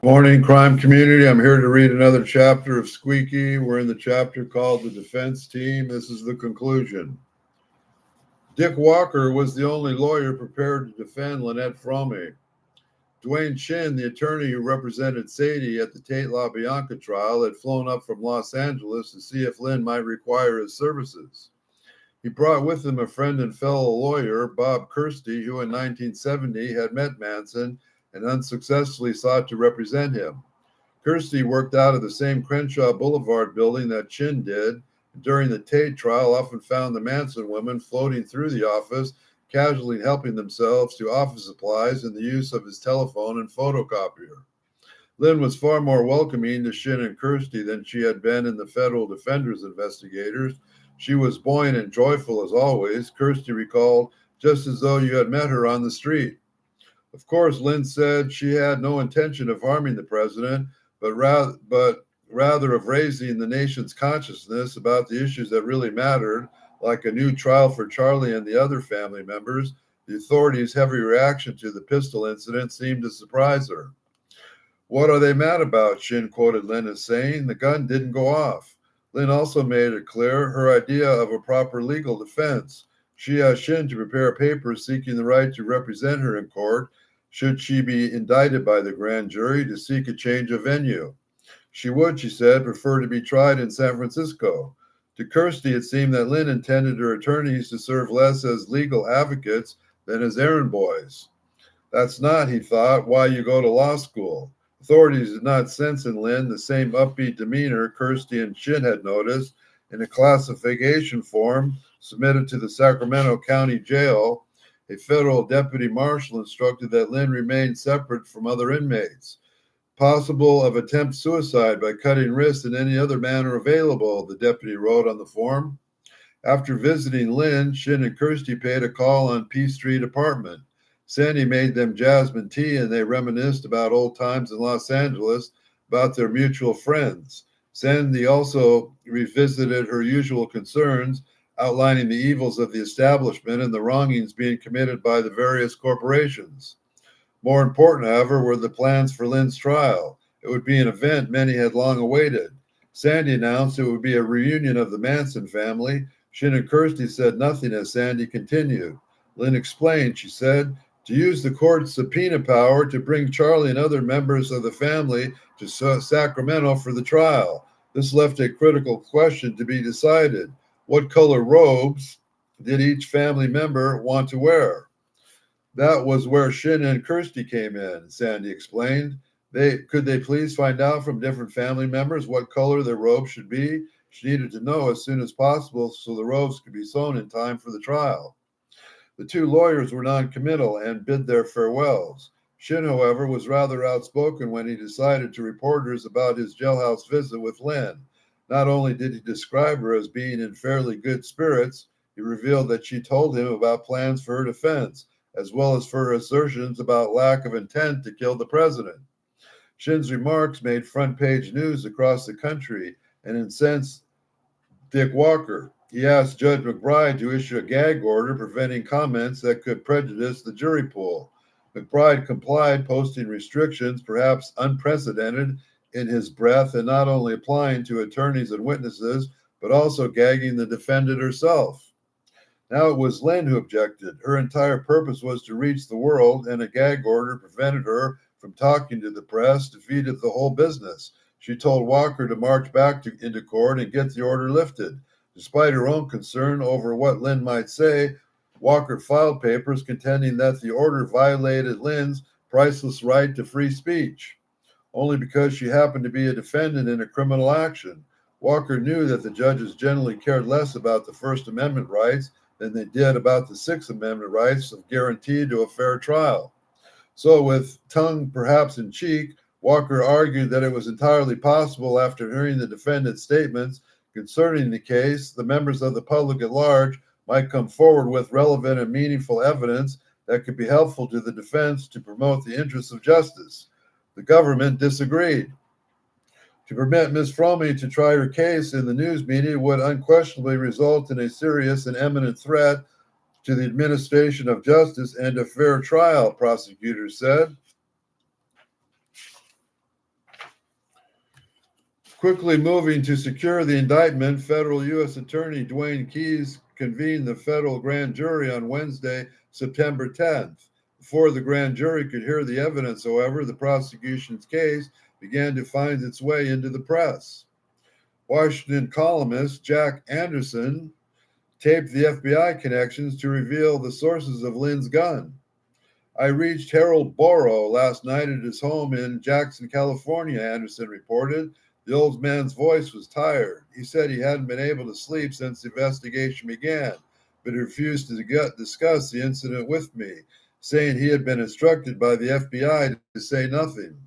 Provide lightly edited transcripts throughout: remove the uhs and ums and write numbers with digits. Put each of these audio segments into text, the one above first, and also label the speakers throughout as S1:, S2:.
S1: Morning, crime community. I'm here to read another chapter of Squeaky. We're in the chapter called The Defense Team. This is the conclusion. Dick Walker was the only lawyer prepared to defend Lynette Fromey. Dwayne Chin, the attorney who represented Sadie at the Tate LaBianca trial, had flown up from Los Angeles to see if Lynn might require his services. He brought with him a friend and fellow lawyer, Bob Kirsty, who in 1970 had met Manson and unsuccessfully sought to represent him. Kirsty worked out of the same Crenshaw Boulevard building that Chin did. During the Tate trial, often found the Manson women floating through the office, casually helping themselves to office supplies and the use of his telephone and photocopier. Lynn was far more welcoming to Chin and Kirsty than she had been in the federal defender's investigators. She was buoyant and joyful as always, Kirsty recalled, just as though you had met her on the street. Of course, Lynn said she had no intention of harming the president, but rather of raising the nation's consciousness about the issues that really mattered, like a new trial for Charlie and the other family members. The authorities' heavy reaction to the pistol incident seemed to surprise her. "What are they mad about?" Chin quoted Lynn as saying. "The gun didn't go off." Lynn also made it clear her idea of a proper legal defense. She asked Chin to prepare papers seeking the right to represent her in court should she be indicted by the grand jury to seek a change of venue. She would, she said, prefer to be tried in San Francisco. To Kirsty, it seemed that Lynn intended her attorneys to serve less as legal advocates than as errand boys. That's not, he thought, why you go to law school. Authorities did not sense in Lynn the same upbeat demeanor Kirsty and Chin had noticed. In a classification form submitted to the Sacramento County Jail, a federal deputy marshal instructed that Lynn remain separate from other inmates. Possible of attempt suicide by cutting wrists in any other manner available, the deputy wrote on the form. After visiting Lynn, Chin and Kirsty paid a call on P Street apartment. Sandy made them jasmine tea and they reminisced about old times in Los Angeles, about their mutual friends. Sandy also revisited her usual concerns, outlining the evils of the establishment and the wrongings being committed by the various corporations. More important, however, were the plans for Lynn's trial. It would be an event many had long awaited. Sandy announced it would be a reunion of the Manson family. Chin and Kirsty said nothing as Sandy continued. Lynn explained, she said, to use the court's subpoena power to bring Charlie and other members of the family to Sacramento for the trial. This left a critical question to be decided. What color robes did each family member want to wear? That was where Chin and Kirsty came in, Sandy explained. Could they please find out from different family members what color their robes should be? She needed to know as soon as possible so the robes could be sewn in time for the trial. The two lawyers were non-committal and bid their farewells. Chin, however, was rather outspoken when he decided to reporters about his jailhouse visit with Lynn. Not only did he describe her as being in fairly good spirits, he revealed that she told him about plans for her defense, as well as for her assertions about lack of intent to kill the president. Chin's remarks made front-page news across the country and incensed Dick Walker. He asked Judge McBride to issue a gag order preventing comments that could prejudice the jury pool. McBride complied, posting restrictions, perhaps unprecedented in his breadth, and not only applying to attorneys and witnesses, but also gagging the defendant herself. Now it was Lynn who objected. Her entire purpose was to reach the world, and a gag order prevented her from talking to the press, defeated the whole business. She told Walker to march back into court and get the order lifted. Despite her own concern over what Lynn might say, Walker filed papers contending that the order violated Lynn's priceless right to free speech, only because she happened to be a defendant in a criminal action. Walker knew that the judges generally cared less about the First Amendment rights than they did about the Sixth Amendment rights of guarantee to a fair trial. So, with tongue perhaps in cheek, Walker argued that it was entirely possible, after hearing the defendant's statements concerning the case, the members of the public at large might come forward with relevant and meaningful evidence that could be helpful to the defense to promote the interests of justice. The government disagreed. To permit Ms. Fromey to try her case in the news media would unquestionably result in a serious and imminent threat to the administration of justice and a fair trial, prosecutors said. Quickly moving to secure the indictment, federal U.S. Attorney Dwayne Keyes convened the federal grand jury on Wednesday, September 10th. Before the grand jury could hear the evidence, however, the prosecution's case began to find its way into the press. Washington columnist Jack Anderson taped the FBI connections to reveal the sources of Lynn's gun. I reached Harold Borrow last night at his home in Jackson, California, Anderson reported. The old man's voice was tired. He said he hadn't been able to sleep since the investigation began, but he refused to discuss the incident with me, saying he had been instructed by the FBI to say nothing.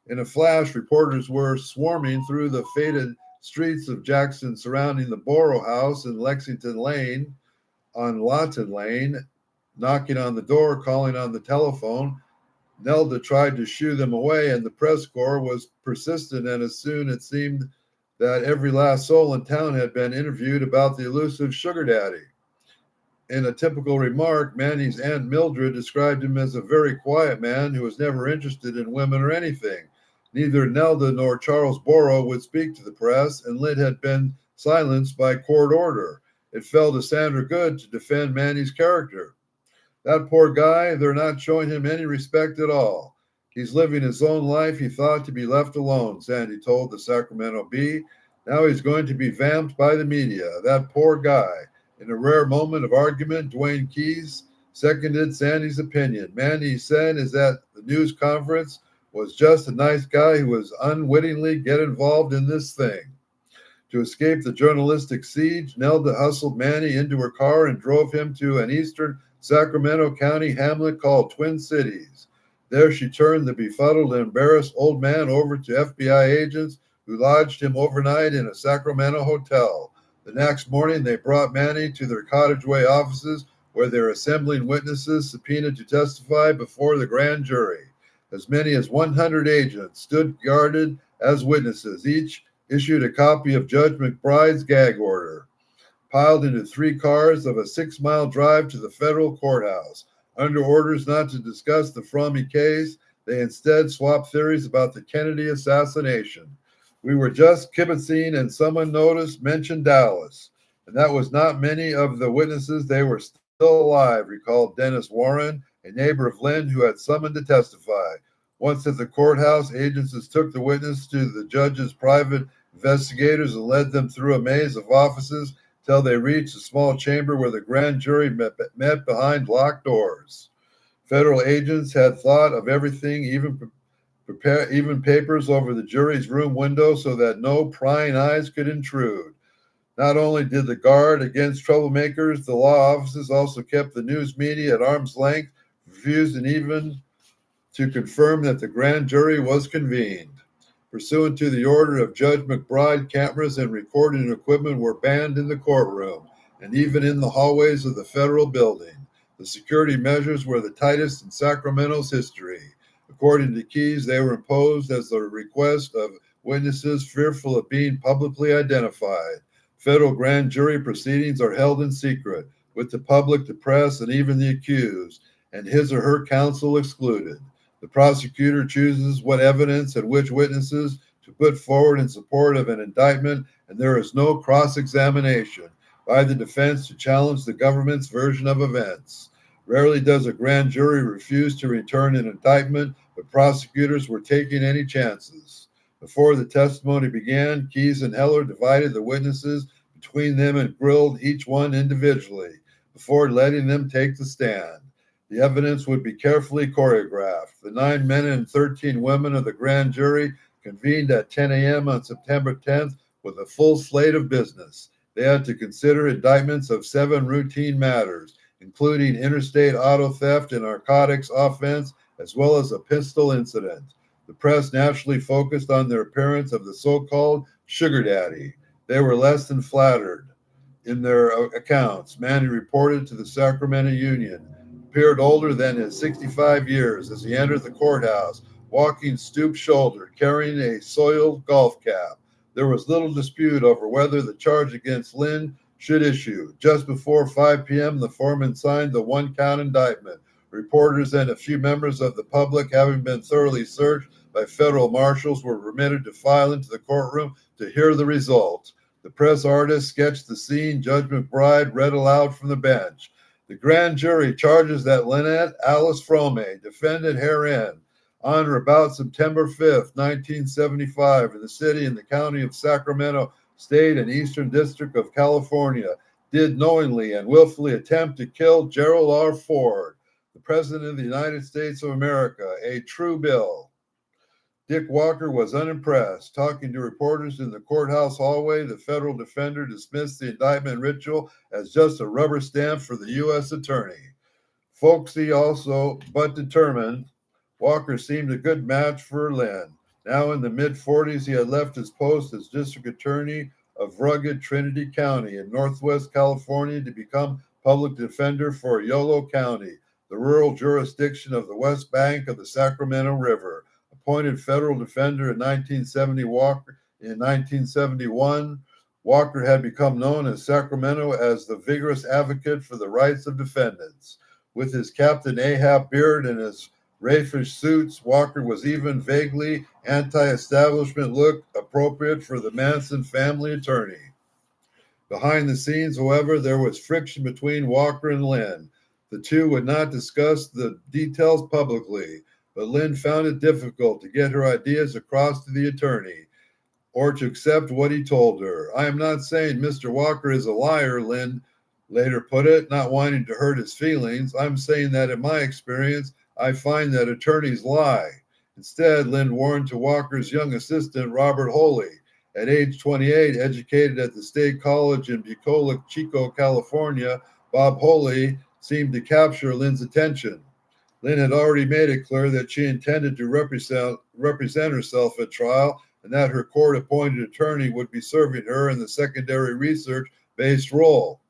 S1: In a flash, reporters were swarming through the faded streets of Jackson surrounding the Borrow House in Lexington Lane on Lawton Lane, knocking on the door, calling on the telephone. Nelda tried to shoo them away, and the press corps was persistent, and as soon it seemed that every last soul in town had been interviewed about the elusive sugar daddy. In a typical remark, Manny's Aunt Mildred described him as a very quiet man who was never interested in women or anything. Neither Nelda nor Charles Borrow would speak to the press, and Lynn had been silenced by court order. It fell to Sandra Good to defend Manny's character. That poor guy, they're not showing him any respect at all. He's living his own life. He thought to be left alone, Sandy told the Sacramento Bee. Now he's going to be vamped by the media. That poor guy. In a rare moment of argument, Dwayne Keyes seconded Sandy's opinion. Manny, he said, is at the news conference, was just a nice guy who was unwittingly get involved in this thing. To escape the journalistic siege, Nelda hustled Manny into her car and drove him to an eastern Sacramento County hamlet called Twin Cities. There she turned the befuddled and embarrassed old man over to FBI agents who lodged him overnight in a Sacramento hotel. The next morning, they brought Manny to their Cottage Way offices where they were assembling witnesses subpoenaed to testify before the grand jury. As many as 100 agents stood guarded as witnesses. Each issued a copy of Judge McBride's gag order. Piled into 3 cars of a 6-mile drive to the federal courthouse. Under orders not to discuss the Frommy case, they instead swapped theories about the Kennedy assassination. We were just kibitzing and someone mentioned Dallas. And that was not many of the witnesses. They were still alive, recalled Dennis Warren, a neighbor of Lynn who had summoned to testify. Once at the courthouse, agents took the witness to the judge's private investigators and led them through a maze of offices till they reached a small chamber where the grand jury met behind locked doors. Federal agents had thought of everything, even papers over the jury's room window so that no prying eyes could intrude. Not only did the guard against troublemakers, the law offices also kept the news media at arm's length, refusing even to confirm that the grand jury was convened. Pursuant to the order of Judge McBride, cameras and recording equipment were banned in the courtroom and even in the hallways of the federal building. The security measures were the tightest in Sacramento's history. According to Keyes, they were imposed as the request of witnesses fearful of being publicly identified. Federal grand jury proceedings are held in secret, with the public, the press, and even the accused, and his or her counsel excluded. The prosecutor chooses what evidence and which witnesses to put forward in support of an indictment, and there is no cross-examination by the defense to challenge the government's version of events. Rarely does a grand jury refuse to return an indictment, but prosecutors were taking any chances. Before the testimony began, Keyes and Heller divided the witnesses between them and grilled each one individually before letting them take the stand. The evidence would be carefully choreographed. The 9 men and 13 women of the grand jury convened at 10 a.m. on September 10th with a full slate of business. They had to consider indictments of 7 routine matters, including interstate auto theft and narcotics offense, as well as a pistol incident. The press naturally focused on their appearance of the so-called sugar daddy. They were less than flattered in their accounts. Manny reported to the Sacramento Union. Appeared older than his 65 years as he entered the courthouse, walking stoop-shouldered, carrying a soiled golf cap. There was little dispute over whether the charge against Lynn should issue. Just before 5 p.m., the foreman signed the 1-count indictment. Reporters and a few members of the public, having been thoroughly searched by federal marshals were permitted to file into the courtroom to hear the result. The press artist sketched the scene Judge McBride read aloud from the bench. The grand jury charges that Lynette Alice Frome, defendant herein, on or about September 5th, 1975, in the city and the county of Sacramento, State and Eastern District of California, did knowingly and willfully attempt to kill Gerald R. Ford, the President of the United States of America, a true bill. Dick Walker was unimpressed. Talking to reporters in the courthouse hallway, the federal defender dismissed the indictment ritual as just a rubber stamp for the U.S. attorney. Folksy also, but determined, Walker seemed a good match for Lynn. Now in the mid-40s, he had left his post as district attorney of rugged Trinity County in northwest California to become public defender for Yolo County, the rural jurisdiction of the west bank of the Sacramento River. Appointed federal defender in 1971, Walker had become known in Sacramento as the vigorous advocate for the rights of defendants. With his Captain Ahab beard and his rayfish suits, Walker was even vaguely anti-establishment look appropriate for the Manson family attorney. Behind the scenes, however, there was friction between Walker and Lynn. The two would not discuss the details publicly, but Lynn found it difficult to get her ideas across to the attorney or to accept what he told her. I am not saying Mr. Walker is a liar, Lynn later put it, not wanting to hurt his feelings. I'm saying that in my experience, I find that attorneys lie. Instead, Lynn warned to Walker's young assistant, Robert Holy. At age 28, educated at the State College in Bucolic, Chico, California, Bob Holy seemed to capture Lynn's attention. Lynn had already made it clear that she intended to represent herself at trial and that her court-appointed attorney would be serving her in the secondary research-based role.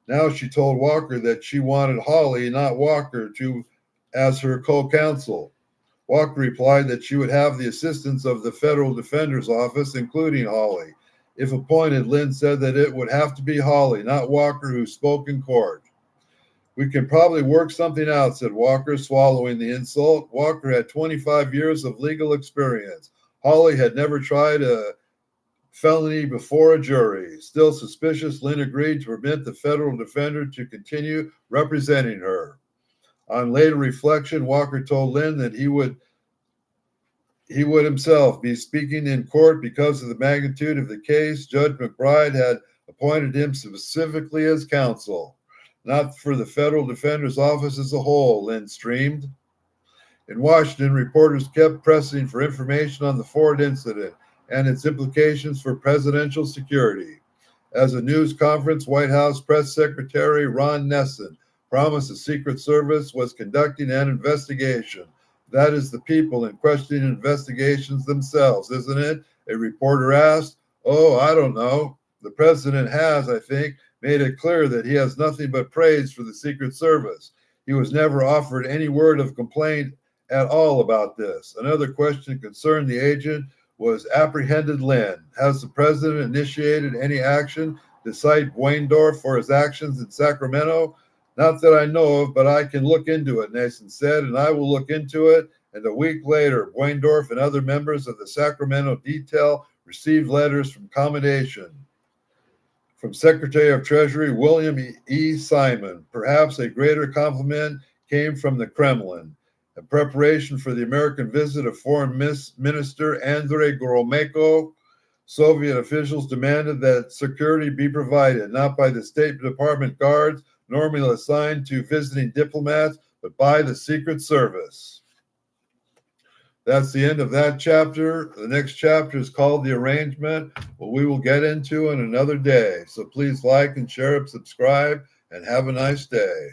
S1: Now she told Walker that she wanted Holly, not Walker, as her co-counsel. Walker replied that she would have the assistance of the federal defender's office, including Holly. If appointed, Lynn said that it would have to be Holly, not Walker, who spoke in court. We can probably work something out, said Walker, swallowing the insult. Walker had 25 years of legal experience. Holly had never tried a felony before a jury. Still suspicious, Lynn agreed to permit the federal defender to continue representing her. On later reflection, Walker told Lynn that he would himself be speaking in court because of the magnitude of the case. Judge McBride had appointed him specifically as counsel, not for the federal defender's office as a whole, Lynn streamed. In Washington, reporters kept pressing for information on the Ford incident and its implications for presidential security. As a news conference, White House Press Secretary Ron Nessen promised the Secret Service was conducting an investigation. That is the people in questioning investigations themselves, isn't it? A reporter asked. Oh, I don't know. The president has, I think, made it clear that he has nothing but praise for the Secret Service. He was never offered any word of complaint at all about this. Another question concerned the agent was apprehended Lynn. Has the president initiated any action to cite Weindorf for his actions in Sacramento? Not that I know of, but I can look into it, Nason said, and I will look into it. And a week later, Weindorf and other members of the Sacramento detail received letters from commendation from Secretary of Treasury William E. Simon. Perhaps a greater compliment came from the Kremlin. In preparation for the American visit of Foreign Minister Andrei Gromyko, Soviet officials demanded that security be provided, not by the State Department guards normally assigned to visiting diplomats, but by the Secret Service. That's the end of that chapter. The next chapter is called The Arrangement, what we will get into in another day. So please like and share and subscribe, and have a nice day.